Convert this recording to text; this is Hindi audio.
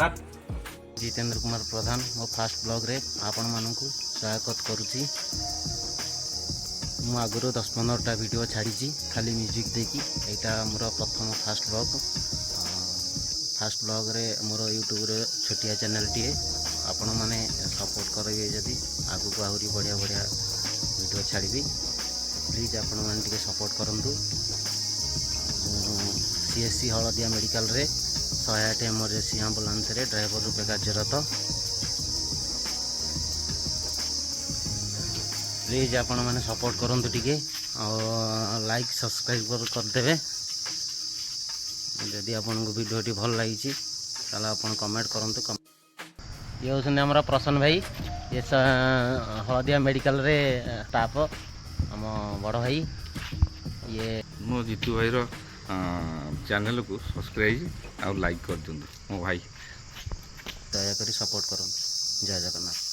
जगन्नाथ। जितेंद्र कुमार प्रधान मो फास्ट ब्लॉग रे आपण मानकु स्वागत करुच्ची। मु आगुरी 10-15टा वीडियो छाड़ी खाली म्यूजिक देकी। यहाँ मोर प्रथम फास्ट ब्लॉग रे मोर यूट्यूब रे छोटिया चैनल टी आपण माने सपोर्ट करेंगे जदि आगु को आहरी बढ़िया बढ़िया वीडियो छाड़ी प्लीज आपण मैंने टिके सपोर्ट करंतु। सीएससी हलदिया मेडिकल रे 108 इमरजेंसी आंबुलांस रे ड्राइवर रूपे कार्यरत। प्लीज आपण मैंने सपोर्ट करंतु टिके और लाइक सब्सक्राइब करदेवे। जदि आपन को वीडियोटी भल लगी ताला आपण कमेंट करंतु। ये होसन हमरा प्रसन्न भाई, ये हलदिया मेडिकल रे स्टाफ हम बड़ भाई। ये मो जीतू भाई रो चैनल को सब्सक्राइब और लाइक कर दिंतु मो भाई। दयाकरी सपोर्ट करंतु। जय जगन्नाथ।